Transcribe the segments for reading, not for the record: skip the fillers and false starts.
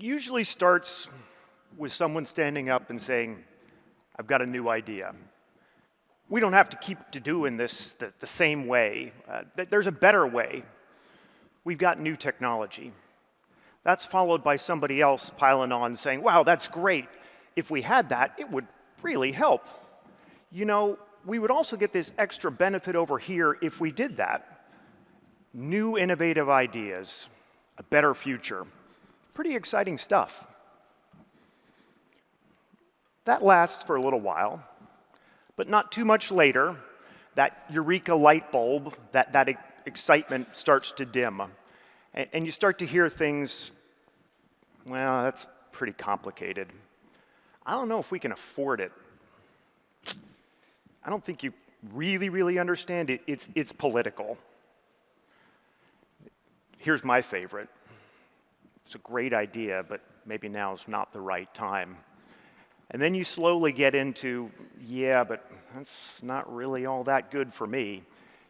It usually starts with someone standing up and saying, I've got a new idea. We don't have to keep doing this the same way. There's a better way. We've got new technology. That's followed by somebody else piling on saying, wow, that's great. If we had that, it would really help. You know, we would also get this extra benefit over here if we did that. New innovative ideas, a better future. Pretty exciting stuff. That lasts for a little while, but not too much later, that eureka light bulb, that excitement starts to dim. And you start to hear things, well, that's pretty complicated. I don't know if we can afford it. I don't think you really understand it. It's political. Here's my favorite. It's a great idea, but maybe now's not the right time. And then you slowly get into, yeah, but that's not really all that good for me.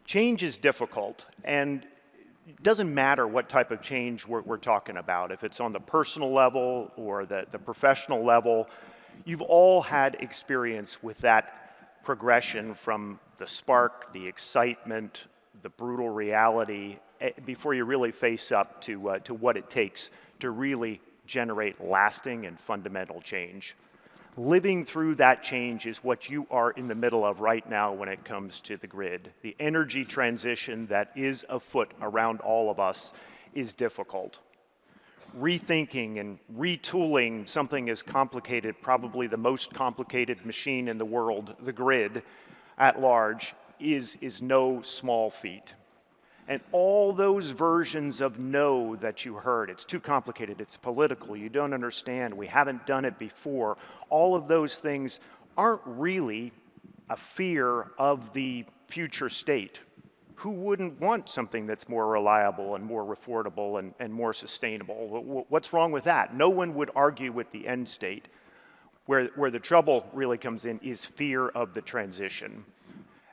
Change is difficult, and it doesn't matter what type of change we're talking about. If it's on the personal level or the professional level, you've all had experience with that progression from the spark, the excitement, the brutal reality, before you really face up to what it takes to really generate lasting and fundamental change. Living through that change is what you are in the middle of right now when it comes to the grid. The energy transition that is afoot around all of us is difficult. Rethinking and retooling something as complicated, probably the most complicated machine in the world, the grid at large, is no small feat. And all those versions of no that you heard, it's too complicated, it's political, you don't understand, we haven't done it before, all of those things aren't really a fear of the future state. Who wouldn't want something that's more reliable and more affordable and more sustainable? What's wrong with that? No one would argue with the end state. Where the trouble really comes in is fear of the transition.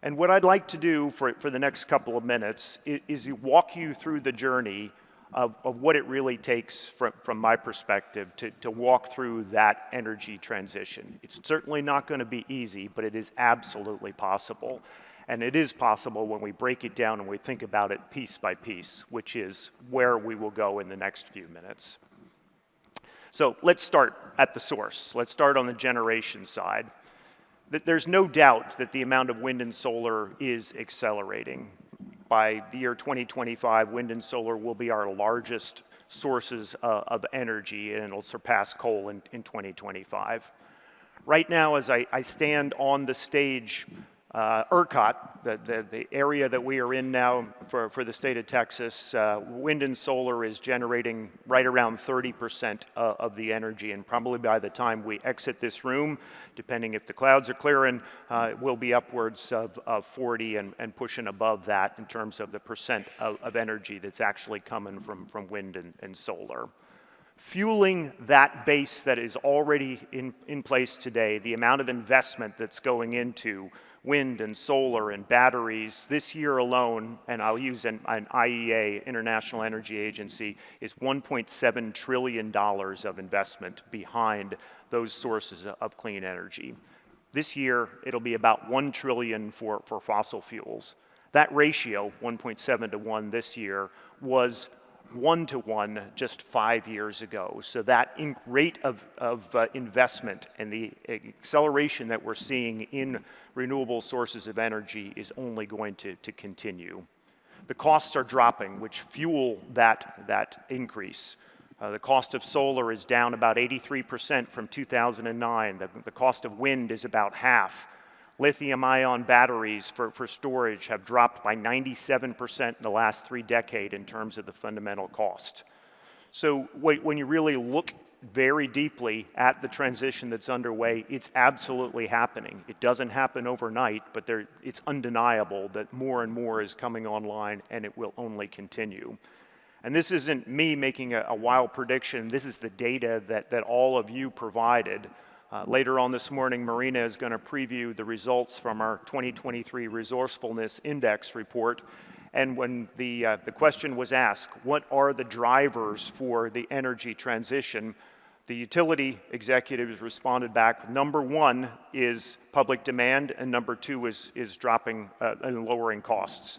And what I'd like to do for the next couple of minutes is walk you through the journey of what it really takes from my perspective to walk through that energy transition. It's certainly not going to be easy, but it is absolutely possible. And it is possible when we break it down and we think about it piece by piece, which is where we will go in the next few minutes. So let's start at the source. Let's start on the generation side. There's no doubt that the amount of wind and solar is accelerating. By the year 2025, wind and solar will be our largest sources of energy, and it'll surpass coal in 2025. Right now, as I stand on the stage, ERCOT, the area that we are in now for the state of Texas, wind and solar is generating right around 30% of the energy, and probably by the time we exit this room, depending if the clouds are clearing, it will be upwards of 40 and pushing above that in terms of the percent of energy that's actually coming from wind and solar. Fueling that base that is already in place today, the amount of investment that's going into wind and solar and batteries this year alone, and I'll use an IEA, International Energy Agency, is $1.7 trillion of investment behind those sources of clean energy. This year, it'll be about $1 trillion for fossil fuels. That ratio, 1.7 to 1 this year, was 1 to 1 just 5 years ago. So that rate of investment and the acceleration that we're seeing in renewable sources of energy is only going to continue. The costs are dropping, which fuel that increase. The cost of solar is down about 83% from 2009. The cost of wind is about half. Lithium-ion batteries for storage have dropped by 97% in the last 3 decades in terms of the fundamental cost. So when you really look very deeply at the transition that's underway, it's absolutely happening. It doesn't happen overnight, but it's undeniable that more and more is coming online, and it will only continue. And this isn't me making a wild prediction. This is the data that all of you provided. Later on this morning, Marina is going to preview the results from our 2023 Resourcefulness Index report. And when the question was asked, what are the drivers for the energy transition, the utility executives responded back, number one is public demand, and number two is dropping and lowering costs.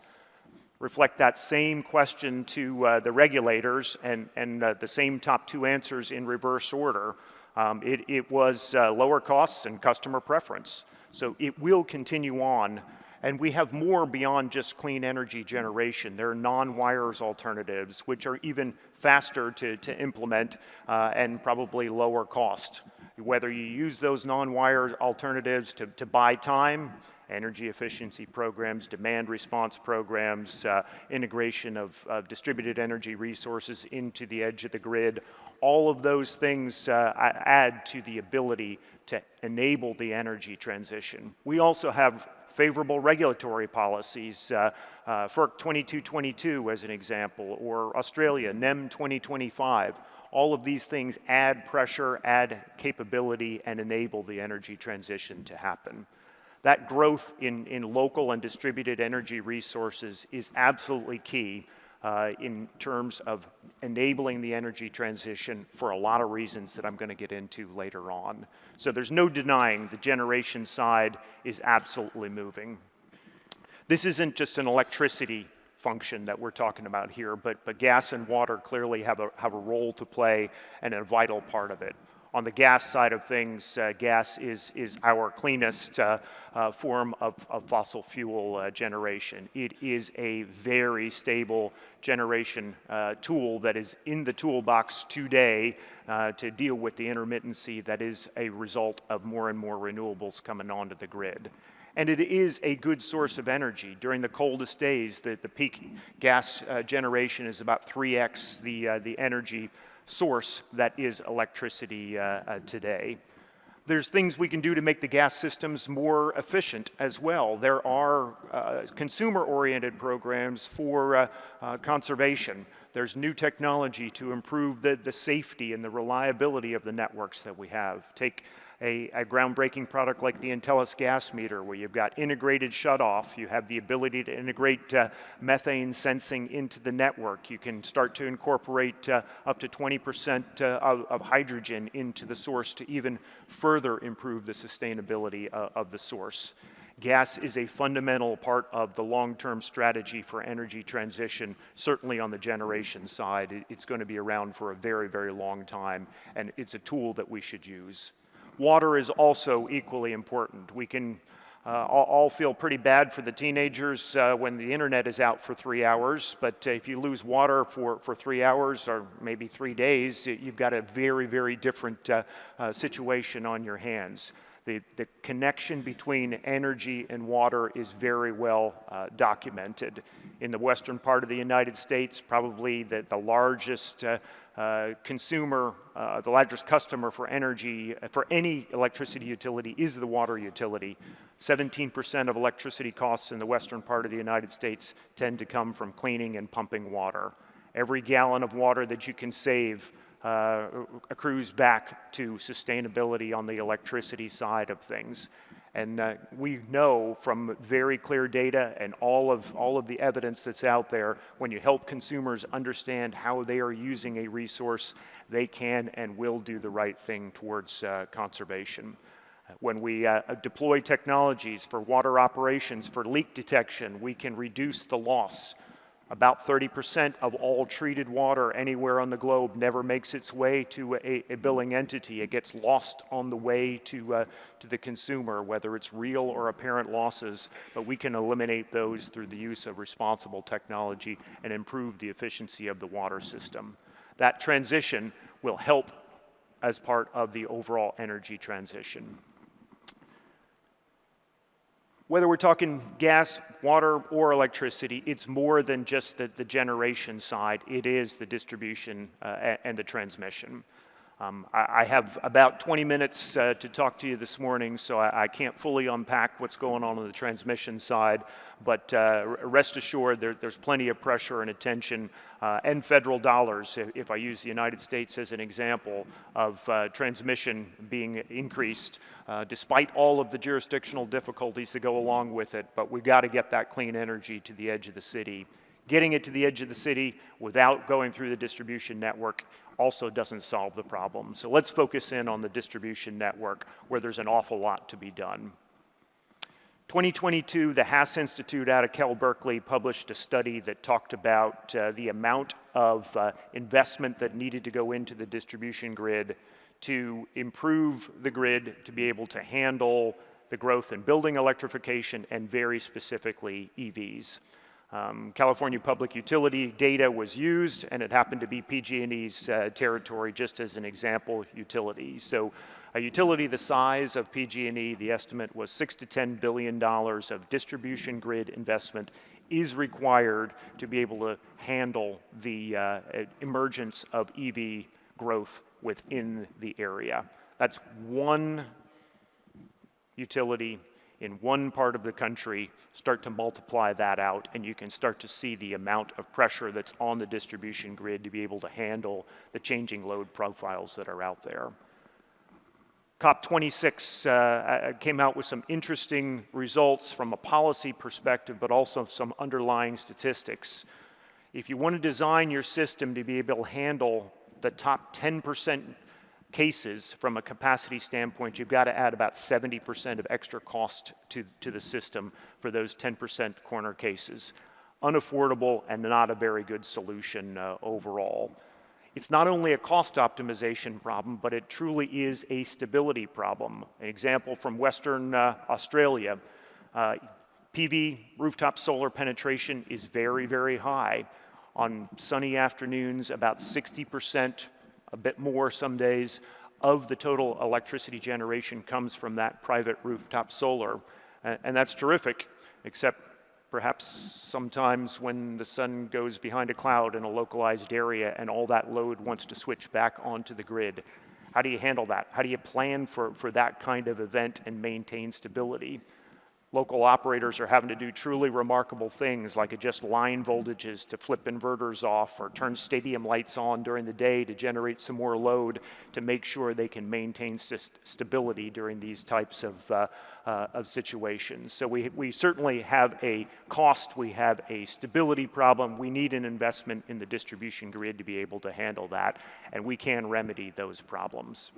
Reflect that same question to the regulators, and the same top two answers in reverse order. It was lower costs and customer preference. So it will continue on. And we have more beyond just clean energy generation. There are non-wires alternatives, which are even faster to implement and probably lower cost. Whether you use those non-wire alternatives to buy time, energy efficiency programs, demand response programs, integration of distributed energy resources into the edge of the grid, all of those things add to the ability to enable the energy transition. We also have favorable regulatory policies, FERC 2222 as an example, or Australia, NEM 2025. All of these things add pressure, add capability, and enable the energy transition to happen. That growth in local and distributed energy resources is absolutely key in terms of enabling the energy transition for a lot of reasons that I'm going to get into later on. So there's no denying the generation side is absolutely moving. This isn't just an electricity function that we're talking about here, but gas and water clearly have a role to play and a vital part of it. On the gas side of things, gas is our cleanest form of fossil fuel generation. It is a very stable generation tool that is in the toolbox today to deal with the intermittency that is a result of more and more renewables coming onto the grid. And it is a good source of energy. During the coldest days, the peak gas generation is about 3x the energy source that is electricity today. There's things we can do to make the gas systems more efficient as well. There are consumer-oriented programs for conservation. There's new technology to improve the safety and the reliability of the networks that we have. Take a groundbreaking product like the Intellis gas meter, where you've got integrated shutoff. You have the ability to integrate methane sensing into the network. You can start to incorporate up to 20% of hydrogen into the source to even further improve the sustainability of the source. Gas is a fundamental part of the long-term strategy for energy transition, certainly on the generation side. It's going to be around for a very, very long time, and it's a tool that we should use. Water is also equally important. We can all feel pretty bad for the teenagers when the internet is out for 3 hours, but if you lose water for 3 hours or maybe 3 days, you've got a very, very different situation on your hands. The connection between energy and water is very well documented. In the western part of the United States, probably the largest consumer, the largest customer for energy, for any electricity utility is the water utility. 17% of electricity costs in the western part of the United States tend to come from cleaning and pumping water. Every gallon of water that you can save accrues back to sustainability on the electricity side of things. And we know from very clear data and all of the evidence that's out there, when you help consumers understand how they are using a resource, they can and will do the right thing towards conservation. When we deploy technologies for water operations, for leak detection, we can reduce the loss. About 30% of all treated water anywhere on the globe never makes its way to a billing entity. It gets lost on the way to the consumer, whether it's real or apparent losses, but we can eliminate those through the use of responsible technology and improve the efficiency of the water system. That transition will help as part of the overall energy transition. Whether we're talking gas, water, or electricity, it's more than just the generation side. It is the distribution and the transmission. I have about 20 minutes to talk to you this morning, so I can't fully unpack what's going on the transmission side, but rest assured there's plenty of pressure and attention and federal dollars, if I use the United States as an example, of transmission being increased despite all of the jurisdictional difficulties that go along with it. But we've got to get that clean energy to the edge of the city. Getting it to the edge of the city without going through the distribution network also doesn't solve the problem. So let's focus in on the distribution network, where there's an awful lot to be done. 2022, the Haas Institute out of Cal Berkeley published a study that talked about the amount of investment that needed to go into the distribution grid to improve the grid to be able to handle the growth in building electrification and very specifically EVs. California Public Utility data was used, and it happened to be PG&E's territory, just as an example utility. So a utility the size of PG&E, the estimate was $6 to $10 billion of distribution grid investment is required to be able to handle the emergence of EV growth within the area. That's one utility in one part of the country. Start to multiply that out, and you can start to see the amount of pressure that's on the distribution grid to be able to handle the changing load profiles that are out there. COP26 came out with some interesting results from a policy perspective, but also some underlying statistics. If you want to design your system to be able to handle the top 10% cases from a capacity standpoint, you've got to add about 70% of extra cost to the system for those 10% corner cases. Unaffordable and not a very good solution overall. It's not only a cost optimization problem, but it truly is a stability problem. An example from Western Australia, PV rooftop solar penetration is very, very high. On sunny afternoons, about 60%, a bit more some days, of the total electricity generation comes from that private rooftop solar. And that's terrific, except perhaps sometimes when the sun goes behind a cloud in a localized area and all that load wants to switch back onto the grid. How do you handle that? How do you plan for that kind of event and maintain stability? Local operators are having to do truly remarkable things, like adjust line voltages to flip inverters off or turn stadium lights on during the day to generate some more load to make sure they can maintain stability during these types of situations. So we certainly have a cost, we have a stability problem, we need an investment in the distribution grid to be able to handle that, and we can remedy those problems.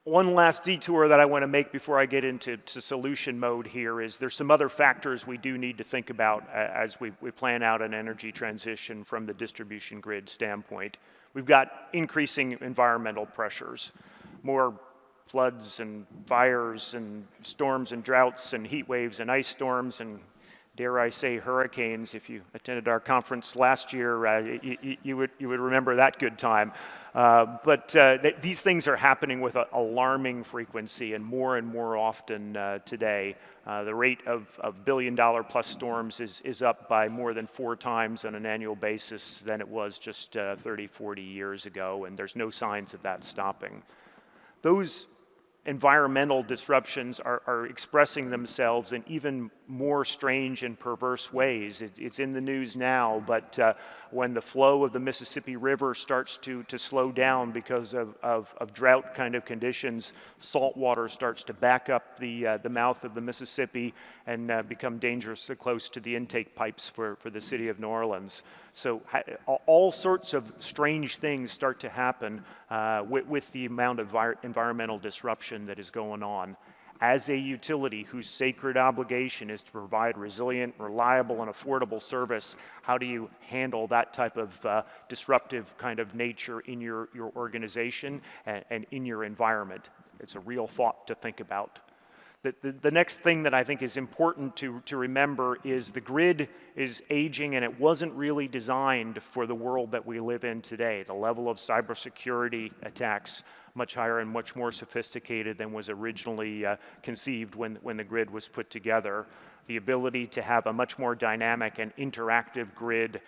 One last detour that I want to make before I get into solution mode here is there's some other factors we do need to think about as we plan out an energy transition from the distribution grid standpoint. We've got increasing environmental pressures, more floods and fires and storms and droughts and heat waves and ice storms and, dare I say, hurricanes. If you attended our conference last year, you would remember that good time. But these things are happening with alarming frequency and more often today. The rate of billion-dollar-plus storms is up by more than 4 times on an annual basis than it was just 30, 40 years ago, and there's no signs of that stopping. Those environmental disruptions are expressing themselves in even more strange and perverse ways. It's in the news now, but when the flow of the Mississippi River starts to slow down because of drought kind of conditions, salt water starts to back up the mouth of the Mississippi and become dangerously close to the intake pipes for the city of New Orleans. So all sorts of strange things start to happen with the amount of environmental disruption that is going on. As a utility whose sacred obligation is to provide resilient, reliable, and affordable service, how do you handle that type of disruptive kind of nature in your organization and in your environment? It's a real thought to think about. The next thing that I think is important to remember is the grid is aging, and it wasn't really designed for the world that we live in today. The level of cybersecurity attacks much higher and much more sophisticated than was originally conceived when the grid was put together. the ability to have a much more dynamic and interactive grid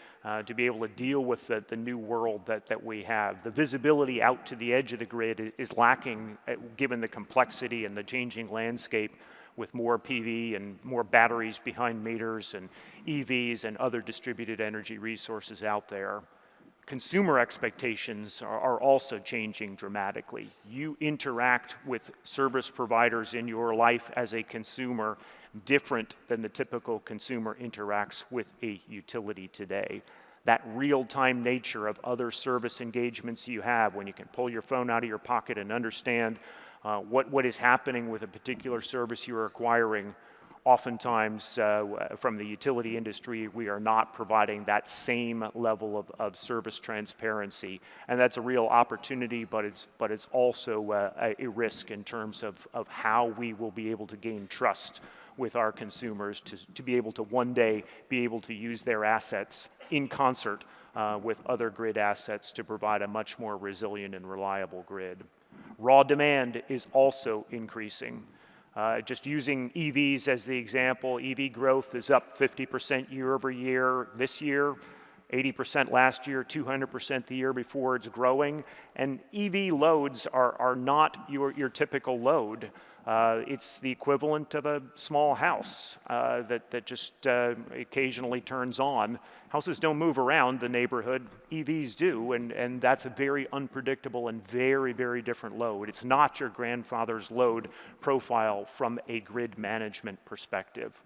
to be able to deal with the new world that we have. The visibility out to the edge of the grid is lacking given the complexity and the changing landscape with more PV and more batteries behind meters and EVs and other distributed energy resources out there. Consumer expectations are also changing dramatically. You interact with service providers in your life as a consumer different than the typical consumer interacts with a utility today. That real-time nature of other service engagements you have when you can pull your phone out of your pocket and understand what is happening with a particular service you're acquiring. Oftentimes, from the utility industry, we are not providing that same level of service transparency, and that's a real opportunity, but it's also a risk in terms of how we will be able to gain trust with our consumers to be able to one day be able to use their assets in concert with other grid assets to provide a much more resilient and reliable grid. Raw demand is also increasing. Just using EVs as the example, EV growth is up 50% year over year this year, 80% last year, 200% the year before. It's growing. And EV loads are not your typical load. It's the equivalent of a small house that just occasionally turns on. Houses don't move around the neighborhood, EVs do, and that's a very unpredictable and very, very different load. It's not your grandfather's load profile from a grid management perspective.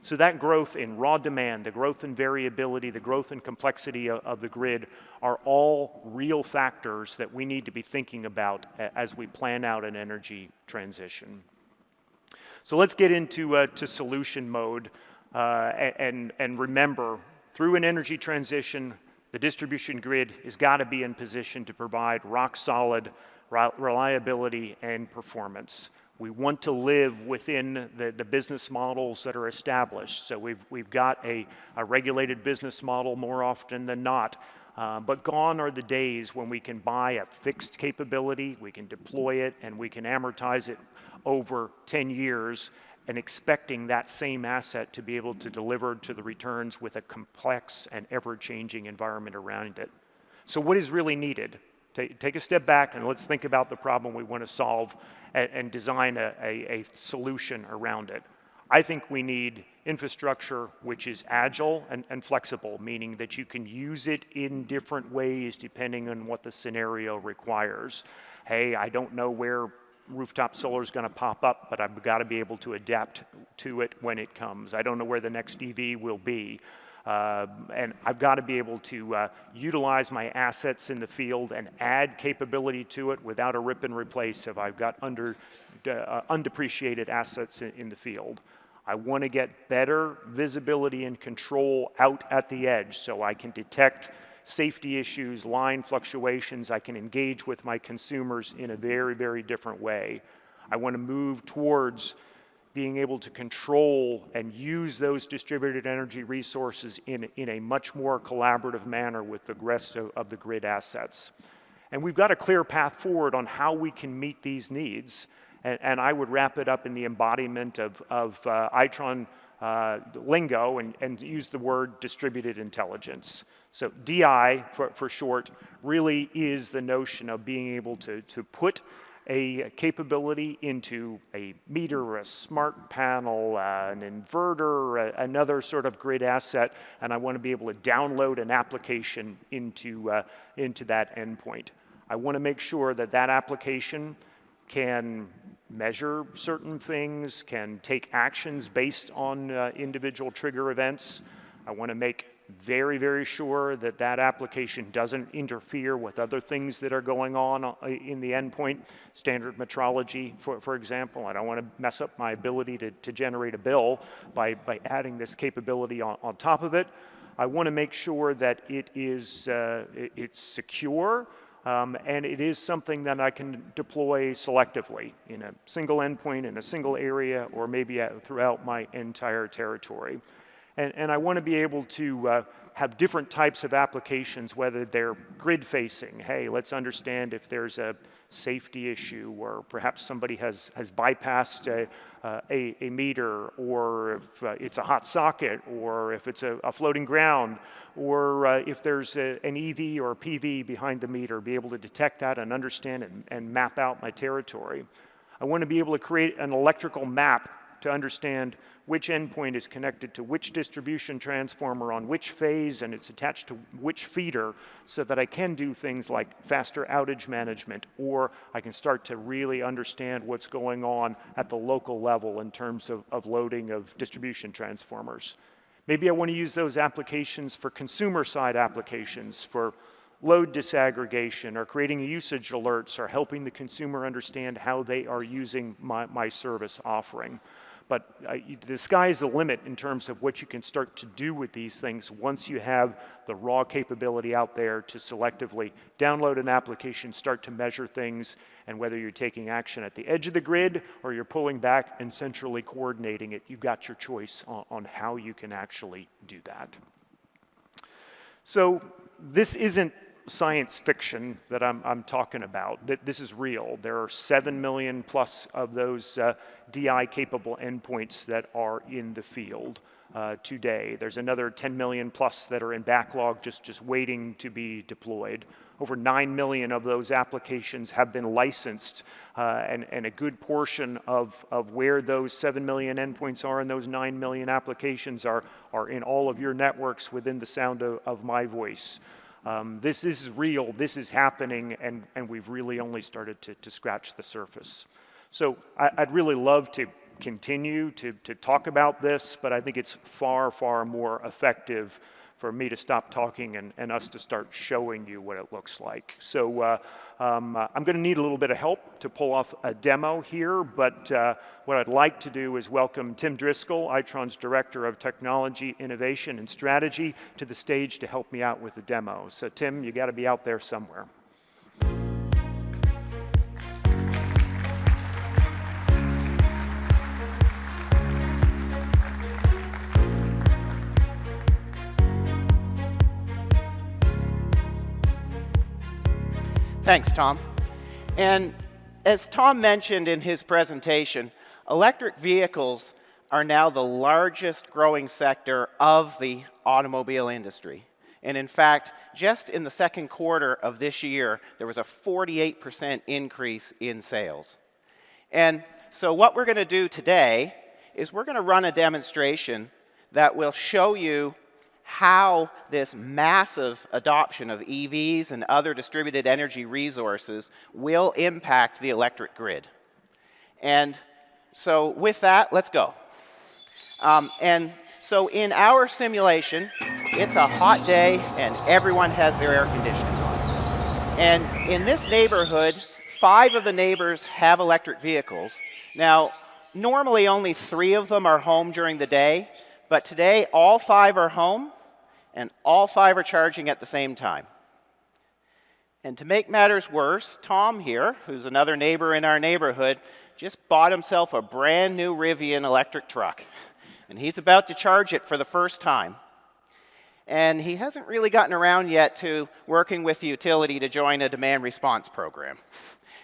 So that growth in raw demand, the growth in variability, the growth in complexity of the grid are all real factors that we need to be thinking about as we plan out an energy transition. So let's get into solution mode and remember, through an energy transition, the distribution grid has got to be in position to provide rock solid reliability and performance. We want to live within the business models that are established. So we've got a regulated business model more often than not. But gone are the days when we can buy a fixed capability, we can deploy it, and we can amortize it over 10 years and expecting that same asset to be able to deliver to the returns with a complex and ever-changing environment around it. So what is really needed? Take a step back and let's think about the problem we want to solve and design a solution around it. I think we need infrastructure which is agile and flexible, meaning that you can use it in different ways depending on what the scenario requires. Hey, I don't know where rooftop solar is going to pop up, but I've got to be able to adapt to it when it comes. I don't know where the next EV will be. And I've got to be able to utilize my assets in the field and add capability to it without a rip and replace if I've got undepreciated assets in the field. I want to get better visibility and control out at the edge so I can detect safety issues, line fluctuations. I can engage with my consumers in a very, very different way. I want to move towards being able to control and use those distributed energy resources in a much more collaborative manner with the rest of the grid assets. And we've got a clear path forward on how we can meet these needs. And I would wrap it up in the embodiment of Itron lingo and use the word distributed intelligence. So DI, for short, really is the notion of being able to put a capability into a meter, or a smart panel, an inverter, another sort of grid asset, and I want to be able to download an application into that endpoint. I want to make sure that that application can measure certain things, can take actions based on individual trigger events. I want to make very, very sure that that application doesn't interfere with other things that are going on in the endpoint, standard metrology, for example. I don't want to mess up my ability to generate a bill by adding this capability on top of it. I want to make sure that it is it's secure, and it is something that I can deploy selectively in a single endpoint, in a single area, or maybe throughout my entire territory. And I want to be able to have different types of applications, whether they're grid-facing. Hey, let's understand if there's a safety issue, or perhaps somebody has bypassed a meter, or if it's a hot socket, or if it's a floating ground, or if there's an EV or a PV behind the meter, be able to detect that and understand it and map out my territory. I want to be able to create an electrical map to understand which endpoint is connected to which distribution transformer on which phase, and it's attached to which feeder, so that I can do things like faster outage management, or I can start to really understand what's going on at the local level in terms of loading of distribution transformers. Maybe I want to use those applications for consumer side applications, for load disaggregation, or creating usage alerts, or helping the consumer understand how they are using my service offering. But the sky's the limit in terms of what you can start to do with these things once you have the raw capability out there to selectively download an application, start to measure things, and whether you're taking action at the edge of the grid or you're pulling back and centrally coordinating it, you've got your choice on how you can actually do that. So this isn't science fiction that I'm talking about. This is real. There are 7 million plus of those DI-capable endpoints that are in the field today. There's another 10 million plus that are in backlog, just waiting to be deployed. Over 9 million of those applications have been licensed, and a good portion of where those 7 million endpoints are and those 9 million applications are in all of your networks within the sound of my voice. This is real, this is happening, and we've really only started to scratch the surface. So I'd really love to continue to talk about this, but I think it's far, far more effective for me to stop talking and us to start showing you what it looks like. So I'm going to need a little bit of help to pull off a demo here, but what I'd like to do is welcome Tim Driscoll, Itron's Director of Technology, Innovation, and Strategy, to the stage to help me out with the demo. So Tim, you got to be out there somewhere. Thanks, Tom. And as Tom mentioned in his presentation, electric vehicles are now the largest growing sector of the automobile industry. And in fact, just in the second quarter of this year, there was a 48% increase in sales. And so what we're going to do today is we're going to run a demonstration that will show you how this massive adoption of EVs and other distributed energy resources will impact the electric grid. And so with that, let's go. And so in our simulation, it's a hot day and everyone has their air conditioning on. And in this neighborhood, 5 of the neighbors have electric vehicles. Now, normally only 3 of them are home during the day, but today all 5 are home and all 5 are charging at the same time. And to make matters worse, Tom here, who's another neighbor in our neighborhood, just bought himself a brand new Rivian electric truck. And he's about to charge it for the first time. And he hasn't really gotten around yet to working with the utility to join a demand response program.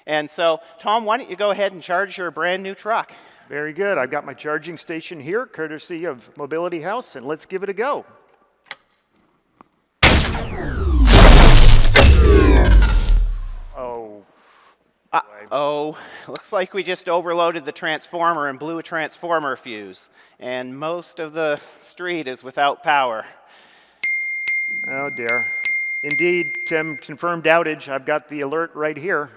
And so, Tom, why don't you go ahead and charge your brand new truck? Very good. I've got my charging station here, courtesy of Mobility House, and let's give it a go. Oh, looks like we just overloaded the transformer and blew a transformer fuse, and most of the street is without power. Oh dear. Indeed, Tim, confirmed outage. I've got the alert right here.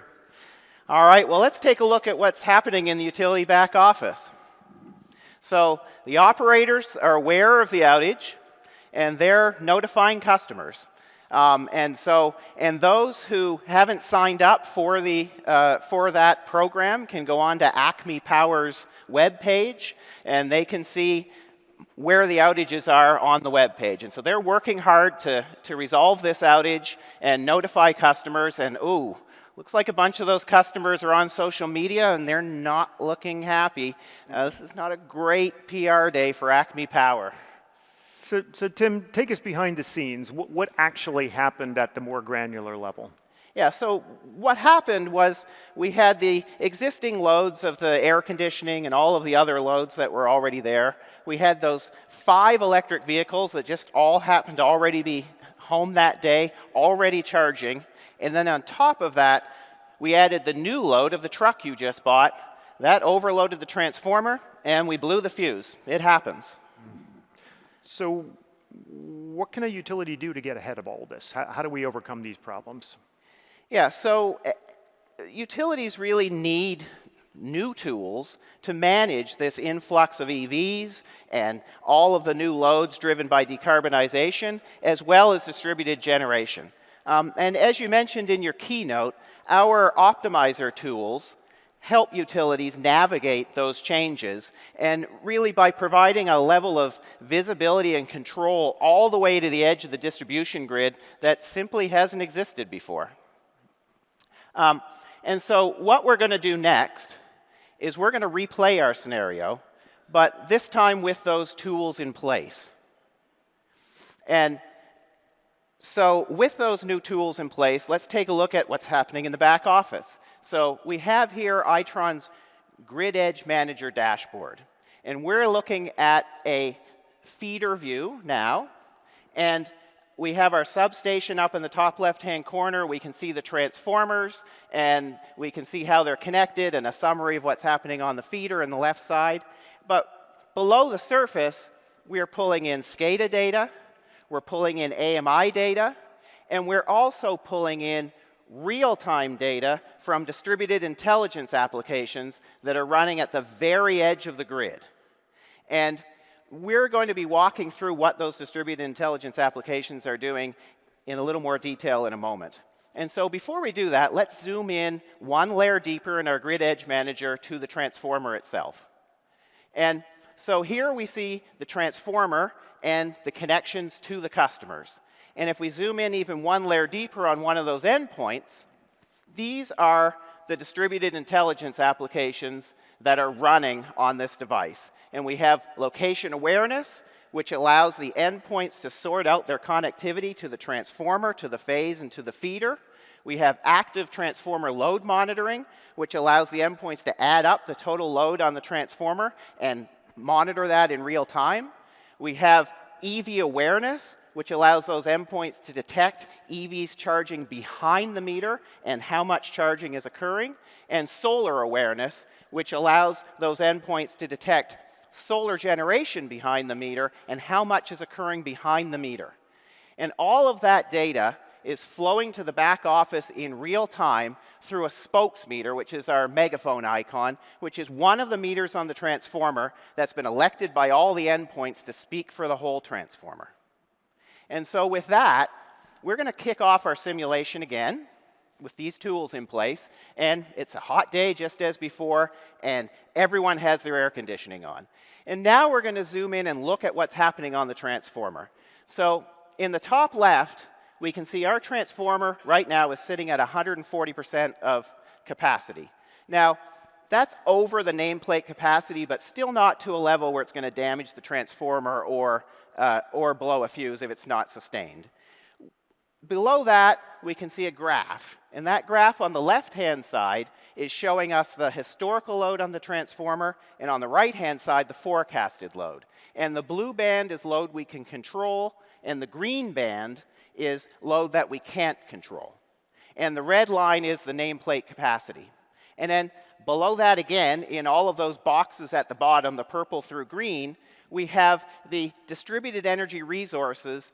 All right, well, let's take a look at what's happening in the utility back office. So the operators are aware of the outage, and they're notifying customers. And those who haven't signed up for that program can go on to Acme Power's webpage, and they can see where the outages are on the webpage. And so they're working hard to resolve this outage and notify customers. And ooh, looks like a bunch of those customers are on social media, and they're not looking happy. This is not a great PR day for Acme Power. So Tim, take us behind the scenes. What actually happened at the more granular level? Yeah, so what happened was we had the existing loads of the air conditioning and all of the other loads that were already there. We had those 5 electric vehicles that just all happened to already be home that day, already charging. And then on top of that, we added the new load of the truck you just bought. That overloaded the transformer, and we blew the fuse. It happens. So what can a utility do to get ahead of all this? How do we overcome these problems? Yeah, so utilities really need new tools to manage this influx of EVs and all of the new loads driven by decarbonization, as well as distributed generation. And as you mentioned in your keynote, our optimizer tools help utilities navigate those changes, and really by providing a level of visibility and control all the way to the edge of the distribution grid that simply hasn't existed before. And so what we're going to do next is we're going to replay our scenario, but this time with those tools in place. And so with those new tools in place, let's take a look at what's happening in the back office. So we have here Itron's Grid Edge Manager dashboard. And we're looking at a feeder view now. And we have our substation up in the top left-hand corner. We can see the transformers, and we can see how they're connected, and a summary of what's happening on the feeder on the left side. But below the surface, we are pulling in SCADA data, we're pulling in AMI data, and we're also pulling in real-time data from distributed intelligence applications that are running at the very edge of the grid. And we're going to be walking through what those distributed intelligence applications are doing in a little more detail in a moment. And so before we do that, let's zoom in one layer deeper in our Grid Edge Manager to the transformer itself. And so here we see the transformer and the connections to the customers. And if we zoom in even one layer deeper on one of those endpoints, these are the distributed intelligence applications that are running on this device. And we have location awareness, which allows the endpoints to sort out their connectivity to the transformer, to the phase, and to the feeder. We have active transformer load monitoring, which allows the endpoints to add up the total load on the transformer and monitor that in real time. We have EV awareness, which allows those endpoints to detect EVs charging behind the meter and how much charging is occurring, and solar awareness, which allows those endpoints to detect solar generation behind the meter and how much is occurring behind the meter. And all of that data is flowing to the back office in real time through a spokes meter, which is our megaphone icon, which is one of the meters on the transformer that's been elected by all the endpoints to speak for the whole transformer. And so with that, we're going to kick off our simulation again with these tools in place. And it's a hot day just as before, and everyone has their air conditioning on. And now we're going to zoom in and look at what's happening on the transformer. So in the top left, we can see our transformer right now is sitting at 140% of capacity. Now, that's over the nameplate capacity, but still not to a level where it's going to damage the transformer or blow a fuse if it's not sustained. Below that, we can see a graph. And that graph on the left-hand side is showing us the historical load on the transformer, and on the right-hand side, the forecasted load. And the blue band is load we can control, and the green band is load that we can't control. And the red line is the nameplate capacity. And then below that again, in all of those boxes at the bottom, the purple through green, we have the distributed energy resources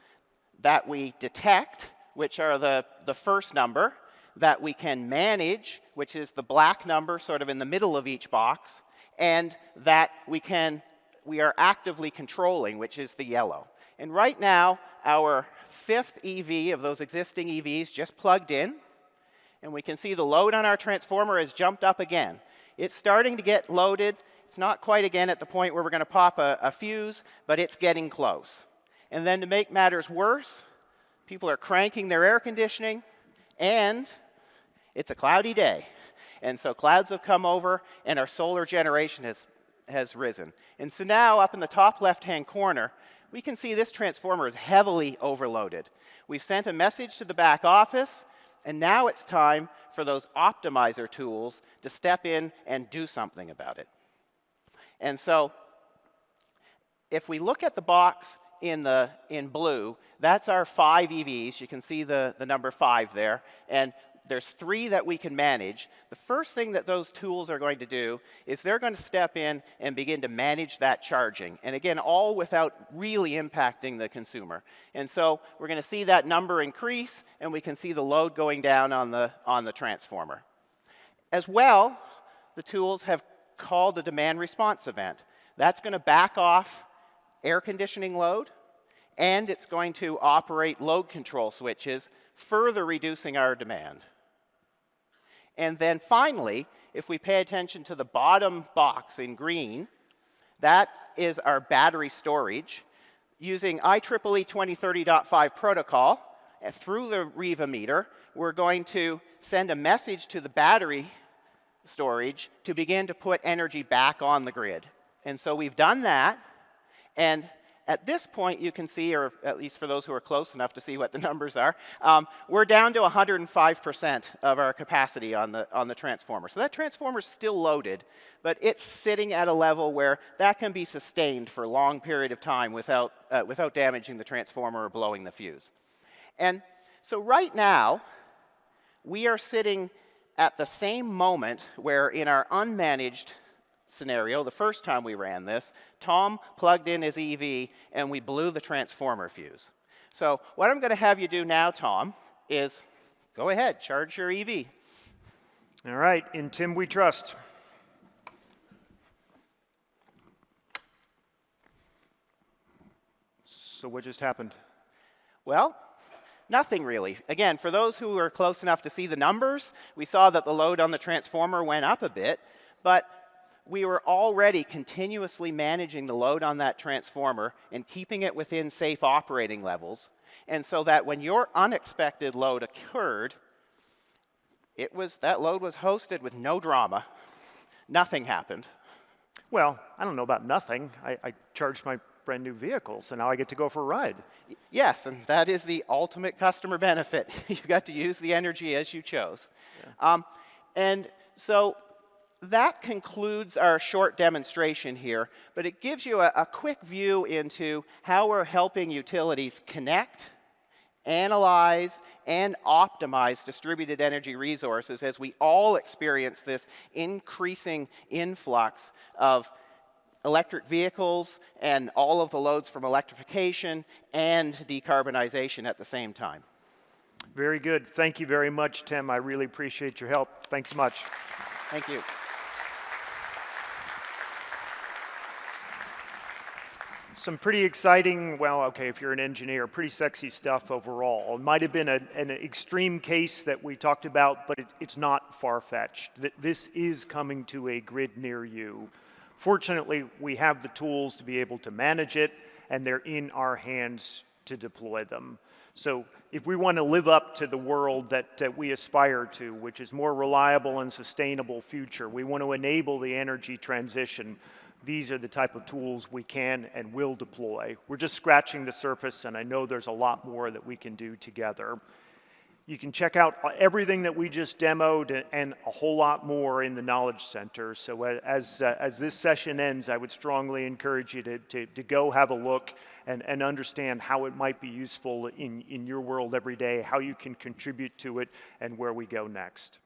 that we detect, which are the first number, that we can manage, which is the black number sort of in the middle of each box, and that we are actively controlling, which is the yellow. And right now, our fifth EV of those existing EVs just plugged in, and we can see the load on our transformer has jumped up again. It's starting to get loaded. It's not quite again at the point where we're going to pop a fuse, but it's getting close. And then to make matters worse, people are cranking their air conditioning, and it's a cloudy day. And so clouds have come over, and our solar generation has risen. And so now, up in the top left-hand corner, we can see this transformer is heavily overloaded. We've sent a message to the back office, and now it's time for those optimizer tools to step in and do something about it. And so, if we look at the box in blue, that's our 5 EVs. You can see the number 5 there. And there's 3 that we can manage. The first thing that those tools are going to do is they're going to step in and begin to manage that charging. And again, all without really impacting the consumer. And so we're going to see that number increase, and we can see the load going down on the transformer. As well, the tools have called a demand response event. That's going to back off air conditioning load, and it's going to operate load control switches, further reducing our demand. And then finally, if we pay attention to the bottom box in green, that is our battery storage. Using IEEE 2030.5 protocol, through the Riva meter, we're going to send a message to the battery storage to begin to put energy back on the grid. And so we've done that, and at this point, you can see, or at least for those who are close enough to see what the numbers are, we're down to 105% of our capacity on the transformer. So that transformer is still loaded, but it's sitting at a level where that can be sustained for a long period of time without damaging the transformer or blowing the fuse. And so right now, we are sitting at the same moment where in our unmanaged scenario, the first time we ran this, Tom plugged in his EV and we blew the transformer fuse. So what I'm going to have you do now, Tom, is go ahead, charge your EV. All right, in Tim we trust. So what just happened? Well, nothing really. Again, for those who are close enough to see the numbers, we saw that the load on the transformer went up a bit, but we were already continuously managing the load on that transformer and keeping it within safe operating levels. And so that when your unexpected load occurred, that load was hosted with no drama. Nothing happened. Well, I don't know about nothing. I charged my brand new vehicle, so now I get to go for a ride. Yes, and that is the ultimate customer benefit. You got to use the energy as you chose. Yeah. And so that concludes our short demonstration here, but it gives you a quick view into how we're helping utilities connect, analyze, and optimize distributed energy resources as we all experience this increasing influx of electric vehicles and all of the loads from electrification and decarbonization at the same time. Very good. Thank you very much, Tim. I really appreciate your help. Thanks much. Thank you. Some pretty exciting, well, okay, if you're an engineer, pretty sexy stuff overall. It might have been an extreme case that we talked about, but it's not far-fetched. This is coming to a grid near you. Fortunately, we have the tools to be able to manage it, and they're in our hands to deploy them. So if we want to live up to the world that we aspire to, which is more reliable and sustainable future, we want to enable the energy transition. These are the type of tools we can and will deploy. We're just scratching the surface, and I know there's a lot more that we can do together. You can check out everything that we just demoed and a whole lot more in the Knowledge Center. So as this session ends, I would strongly encourage you to go have a look and understand how it might be useful in your world every day, how you can contribute to it, and where we go next.